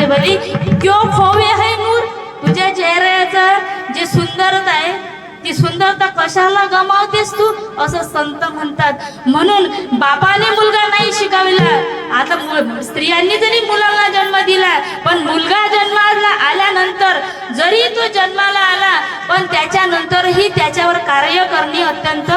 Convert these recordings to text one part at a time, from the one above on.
माझे भली क्यों खोवे है नूर, तुझ्या चेहऱ्याचं जे सुंदरता आहे ती सुंदरता कशाला गमावतेस तू, असं संत म्हणतात. म्हणून बापाने मुलगा नाही शिकवला. आता स्त्रियांनी जरी मुलांना जन्म दिला, पण मुलगा जन्माला आल्यानंतर जरी तो जन्माला आला, पण त्याच्यानंतरही त्याच्यावर कार्य करणे अत्यंत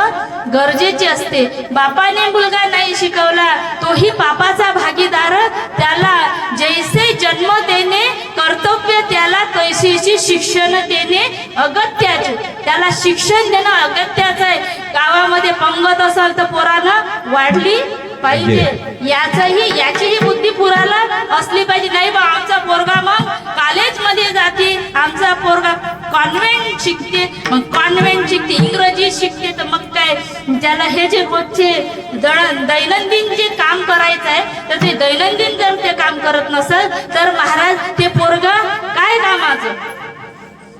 गरजेचे असते. बापाने मुलगा नाही शिकवला, तोही पापाचा भागीदार. त्याला जैसे जन्म देणे कर्तव्य, त्याला तैशीची शिक्षण देणे अगत्याचे. त्याला शिक्षण देणं अगत्याचं आहे. गावामध्ये पंगत असेल तर पोरानं वाढली पाहिजे, याचीही बुद्धी पुराला असली पाहिजे. नाही बा आमचा पोरगा मग कॉलेजमध्ये जाते, आमचा पोरगा कॉन्व्हेंट शिकते, मग कॉन्व्हेंट शिकते, इंग्रजी शिकते, तर मग काय ज्याला हे जे रोजचे दैनंदिन जे काम करायचं आहे तर ते दैनंदिन जर ते काम करत नसेल तर महाराज ते पोरगा काय कामाचं.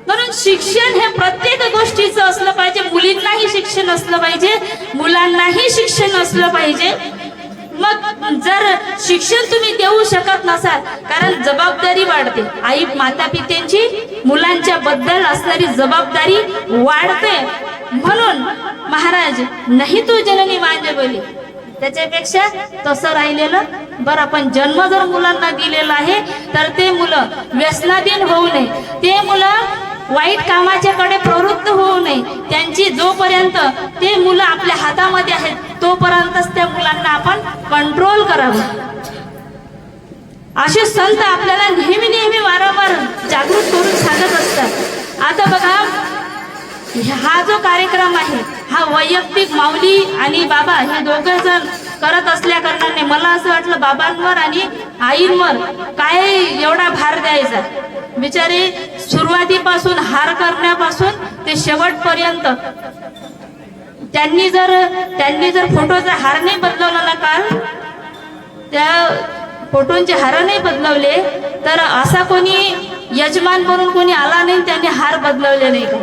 म्हणून शिक्षण हे प्रत्येक गोष्टीचं असलं पाहिजे. मुलींनाही शिक्षण असलं पाहिजे, मुलांनाही शिक्षण असलं पाहिजे. मग जर शिक्षण तुम्ही देऊ शकत नसाल, कारण जबाबदारी वाढते, आई माता पित्यांची मुलांच्या बद्दल असणारी जबाबदारी वाढते. म्हणून महाराज नाही तू जननी माझे बोली, त्याच्यापेक्षा तसं राहिलेलं बरं. पण जन्म जर मुलांना दिलेला आहे तर ते मुलं व्यसनाधीन होऊ नये, ते मुलं वाईट कामाच्याकडे प्रवृत्त होऊ नये. त्यांची जोपर्यंत ते मुलं आपल्या हातामध्ये आहेत तोपर्यंतच त्या मुलांना आपण कंट्रोल करावं. असे संत आपल्याला नेहमी नेहमी वारंवार जागृत करून सांगत असतात. आता बघा, हा जो कार्यक्रम आहे हा वैयक्तिक माऊली आणि बाबा हे दोघं जण करत असल्या कारणाने मला असं वाटलं बाबांवर आणि आईंवर काय एवढा भार द्यायचा. बिचारे सुरुवातीपासून हार करण्यापासून ते शेवटपर्यंत त्यांनी जर फोटोचा हार नाही बदलवला ना, काल त्या फोटोंचे हार नाही बदलवले तर असा कोणी यजमान म्हणून कोणी आला नाही त्यांनी हार बदलवले नाही का.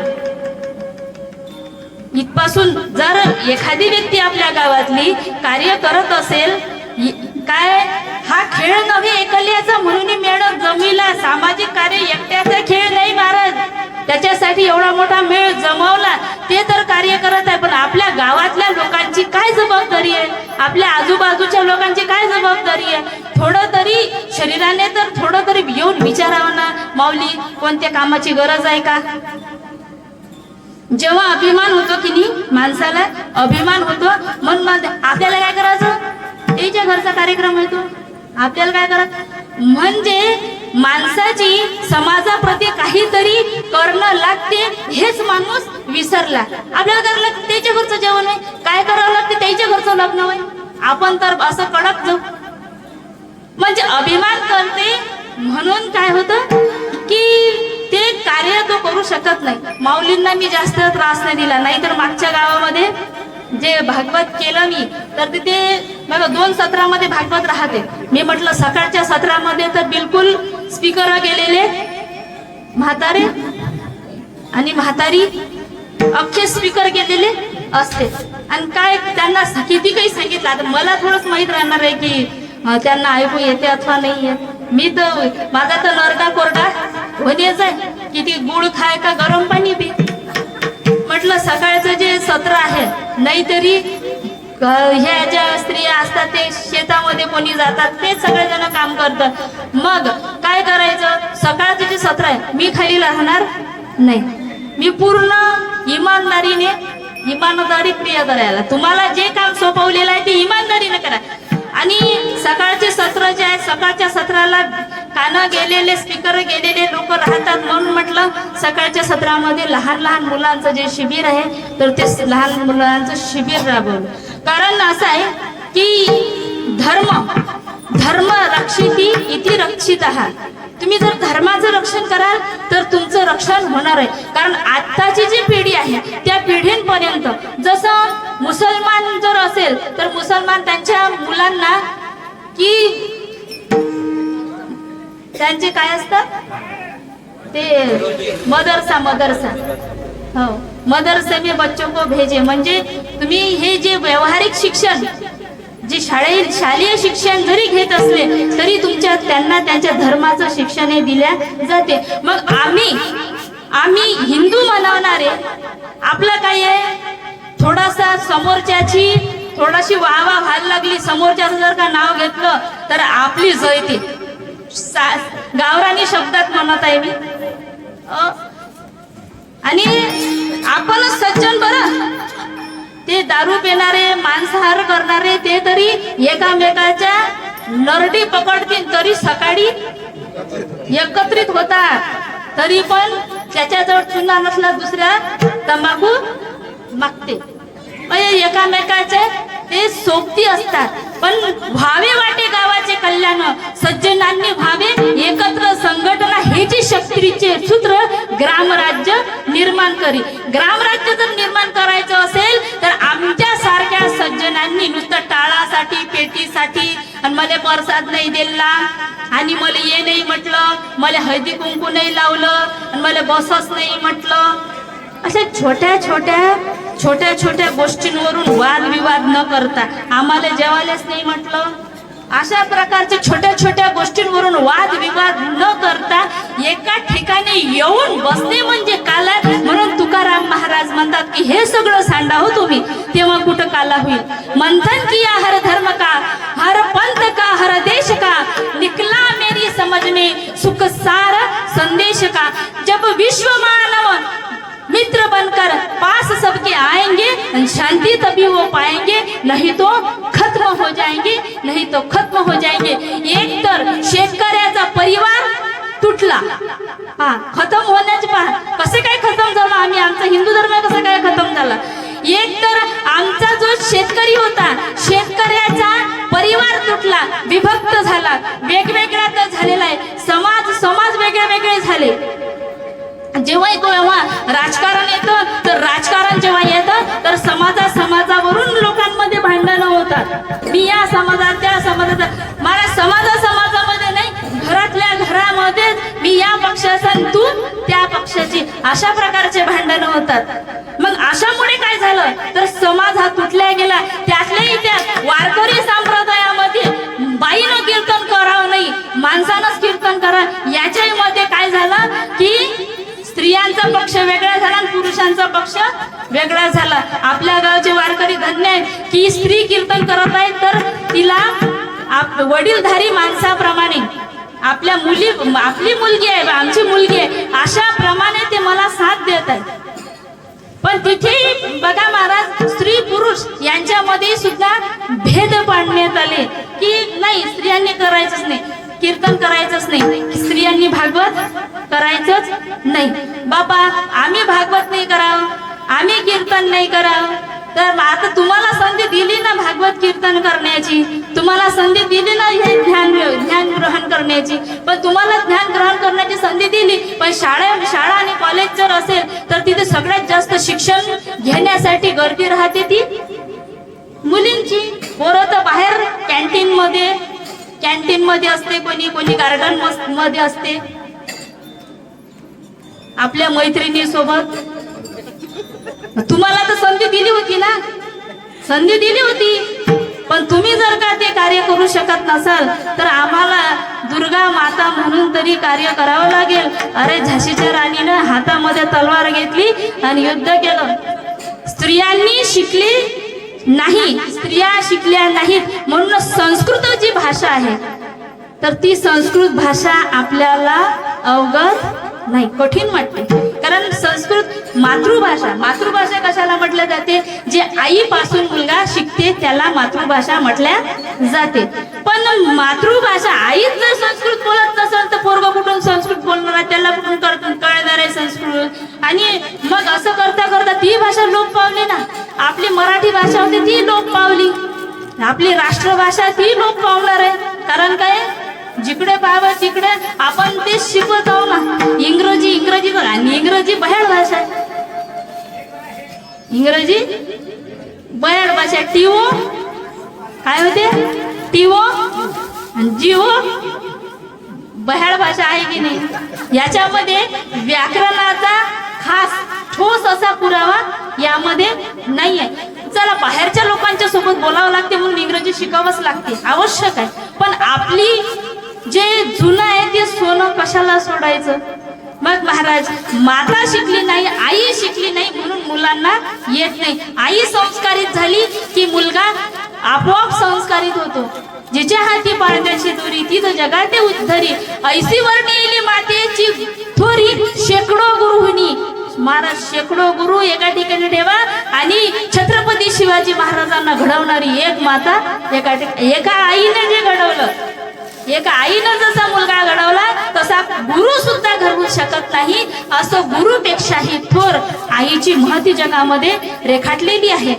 इथपासून जर एखादी व्यक्ती आपल्या गावातली कार्य करत असेल, काय हा खेळ नव्हे एकल्याचा म्हणून मेळ जमिला. सामाजिक कार्य एकट्याचा खेळ नाही महाराज. त्याच्यासाठी एवढा मोठा मेळ जमवला, ते तर कार्य करत आहे. पण आपल्या गावातल्या लोकांची काय जबाबदारी आहे, आपल्या आजूबाजूच्या लोकांची काय जबाबदारी आहे. थोडं तरी शरीराने तर थोडं तरी येऊन विचारावं ना, माऊली कोणत्या कामाची गरज आहे का. जेव्हा अभिमान होतो की नाही, माणसाला अभिमान होतो. म्हणून आपल्याला काय करायचं, त्याच्या घरचा कार्यक्रम येतो, आपल्याला काय करायचं. म्हणजे माणसाची समाजाप्रती काहीतरी करणं लागते, हेच माणूस विसरला. आपल्याला करावं लागतं त्याच्या घरचं जेवण आहे, काय करावं लागते त्याच्या घरचं लग्न आहे. आपण तर असं कडक जाऊ, म्हणजे अभिमान करते. म्हणून काय होतं की ते कार्य तो करू शकत नाही. माऊलींना मी जास्त त्रास नाही दिला, नाही तर मागच्या गावामध्ये जे भागवत केलं मी तर तिथे बघा 2 सत्रामध्ये भागवत राहते. मी म्हटलं सकाळच्या सत्रामध्ये तर बिलकुल स्पीकर गेलेले म्हातारे आणि म्हातारी अख्खे स्पीकर गेलेले असते. आणि काय त्यांना किती काही सांगितलं, आता मला थोडंच माहीत राहणार आहे की त्यांना ऐकू येते अथवा नाही येत. मी तर माझा तर नरका कोरडा होण्याच आहे, किती गुळ खाय का गरम पाणी पी. म्हटलं सकाळचं जे सत्र आहे, नाहीतरी ह्या ज्या स्त्रिया असतात ते शेतामध्ये कोणी जातात, ते सगळेजण काम करतात. मग काय करायचं, सकाळचं जे सत्र आहे मी खाली राहणार नाही. मी पूर्ण इमानदारी प्रिय करायला, तुम्हाला जे काम सोपवलेलं आहे ते इमानदारीने करा. आणि सकाळचे सत्र जे आहे, सकाळच्या सत्राला कानं गेलेले स्पीकर गेलेले लोक राहतात. म्हणून म्हटलं सकाळच्या सत्रामध्ये लहान लहान मुलांचं जे शिबिर आहे तर ते लहान मुलांचं शिबिर राबवलं. कारण असं आहे की धर्म रक्षिती इति रक्षित आहात. तुम्ही जर धर्माचं रक्षण कराल तर तुमचं रक्षण होणार आहे. कारण आत्ताची जी पिढी आहे त्या पिढींपर्यंत, जसं मुसलमान जर असेल तर मुसलमान त्यांच्या मुलांना की त्यांचे काय असतात ते मदरसा हो, मदरसे में बच्चों को भेजे. म्हणजे तुम्ही हे जे व्यावहारिक शिक्षण जे शालेय शिक्षण जरी घेत असले तरी त्यांना त्यांच्या धर्माचं शिक्षण हे दिल्या जाते. मग आम्ही हिंदू मनवणारे आपलं काय आहे, थोडासा समोरच्याची थोडीशी वाहवा व्हायला लागली, समोरच्याचं जर का नाव घेतलं तर आपली जयते. गावरानी शब्दात म्हणत आहे मी. आणि आपणच सज्जन बरं, ते दारू पिणारे मांसाहार करणारे ते तरी एकामेकाच्या नरडी पकडतील तरी सकाळी एकत्रित होतात, तरी पण त्याच्याजवळ चुना नसला दुसऱ्या तंबाखू मागते. एकामेकाचे ते सोबती असतात. पण व्हावे वाटे गावाचे कल्याण, सज्जनांनी व्हावे एकत्र संघटना, हे जे शक्तीचे सूत्र ग्रामराज्य निर्माण करी. ग्रामराज्य जर निर्माण करायचं असेल तर आमच्या सारख्या सज्जनांनी नुसतं टाळासाठी पेटीसाठी आणि मला प्रसाद नाही दिला आणि मला ये नाही म्हटलं, मला हळदी कुंकू नाही लावलं आणि मला बसच नाही म्हटलं, अशा छोट्या छोट्या गोष्टींवरून वादविवाद न करता आम्हाला जेवायलाच नाही म्हटलं, अशा प्रकारच्या छोट्या गोष्टींवरून वादविवाद न करता एका ठिकाणी येऊन बसणे म्हणजे काला. म्हणून तुकाराम महाराज म्हणतात की हे सगळं सांडा हो तुम्ही, तेव्हा कुठं काला होईल. मंथन किया हर धर्म का, हर पंथ का, हर देश का, निकला मेरी समझ में सुख सार संदेश का. जब विश्व मानव मित्र बनकर पास सबके आएंगे, शांति तभी वो पाएंगे, नहीं तो खत्म हो जाएंगे, नहीं तो खत्म हो जाएंगे. एक तर शेतकऱ्याचा परिवार तुटला, खतम होण्याचे कसे काय खतम झाला, आम्ही आमचा हिंदू धर्म कसा काय खतम झाला. एक तर आमचा जो शेतकरी होता, शेतकऱ्याचा परिवार तुटला, विभक्त झाला, वेगवेगळा तर झालेला आहे. समाज वेगळे झाले. जेव्हा राजकारण येतं तर राजकारण जेव्हा येतं तर समाजावरून लोकांमध्ये भांडणं होतात. मी या समाजात त्या समाजात, मला समाजामध्ये नाही, घरामध्ये मी या पक्षाचा तू त्या पक्षाची, अशा प्रकारचे भांडणं होतात. मग अशामुळे काय झालं तर समाज हा तुटल्या गेला. त्यातल्याही त्या वारकरी संप्रदायामध्ये बाईनं कीर्तन करावं नाही, माणसानंच कीर्तन करा, याच्यामध्ये काय झालं की स्त्रियांचा पक्ष वेगळा झाला आणि पुरुषांचा पक्ष वेगळा झाला. आपल्या गावचे वारकरी धन्य आहेत की स्त्री कीर्तन करत आहे तर तिला वडीलधारी माणसाप्रमाणे आपली मुलगी आहे, आमची मुलगी आहे, अशा प्रमाणे ते मला साथ देत आहे. पण तिथे बघा महाराज, स्त्री पुरुष यांच्यामध्ये सुद्धा भेद पाडण्यात आले की नाही, स्त्रियांनी करायचंच नाही, कीर्तन करायचंच नाही, स्त्रियांनी भागवत करायचंच नाही. बाबा आम्ही भागवत नाही करावं, आम्ही कीर्तन नाही करावं, तर आता तुम्हाला संधी दिली ना भागवत कीर्तन करण्याची, तुम्हाला संधी दिली ना हे ध्यान ग्रहण करण्याची, पण तुम्हाला ज्ञान ग्रहण करण्याची संधी दिली, पण शाळा आणि कॉलेज जर असेल तर तिथे सगळ्यात जास्त शिक्षण घेण्यासाठी गर्दी राहते ती मुलींची. पोरं तर बाहेर कॅन्टीन मध्ये असते, कोणी गार्डन मध्ये असते आपल्या मैत्रिणी सोबत. तुम्हाला तर संधी दिली होती ना, संधी दिली होती, पण तुम्ही जर का ते कार्य करू शकत नसाल तर आम्हाला दुर्गा माता म्हणून तरी कार्य करावं लागेल. अरे झाशीच्या राणीनं हातामध्ये तलवार घेतली आणि युद्ध केलं. स्त्रियांनी शिकली नाही, स्त्रिया शिकल्या नाहीत म्हणून संस्कृत जी भाषा आहे तर ती संस्कृत भाषा आपल्याला अवगत नाही, कठीण वाटते. कारण संस्कृत मातृभाषा कशाला म्हटलं जाते, जे आईपासून मुलगा शिकते त्याला मातृभाषा म्हटल्या जाते. पण मातृभाषा आईच जर संस्कृत बोलत नसेल तर पोरगा कुठून संस्कृत बोलणार आहे, त्याला कुठून कळणार आहे संस्कृत. आणि मग असं करता ती भाषा लोप पावली ना. आपली मराठी भाषा होती ती लोप पावली, आपली राष्ट्रभाषा ती लोप पावणार आहे. कारण काय, जिकडे पाहावं तिकडे आपण ते शिकवत आहो ना. इंग्रजी आणि इंग्रजी बयाड भाषा, इंग्रजी बयाड भाषा. टीओ काय होते, टीओ जीओ बयाड भाषा आहे की नाही. याच्यामध्ये व्याकरणाचा खास ठोस असा पुरावा यामध्ये नाहीये. चला बाहेरच्या लोकांच्या सोबत बोलावं लागते म्हणून इंग्रजी शिकावंच लागते, आवश्यक आहे, पण आपली जे जुनं आहे ते सोनं कशाला सोडायचं? मग महाराज, माता शिकली नाही, आई शिकली नाही म्हणून मुलांना येत नाही. आई संस्कारित झाली की मुलगा आपोआप संस्कारित होतो. जिच्या हाती पारद्याची दोरी तिथं जगाते उद्धरी, ऐसी वर्णिली मातेची थोरी, शेकडो गुरुनी. महाराज शेकडो गुरु एका ठिकाणी ठेवा आणि छत्रपती शिवाजी महाराजांना घडवणारी एक माता एका आईने जे घडवलं, एका आईनं जसा मुलगा घडवला तसा गुरु सुद्धा घडवू शकत नाही. असं गुरुपेक्षाही थोर आईची महती जगामध्ये रेखाटलेली आहे.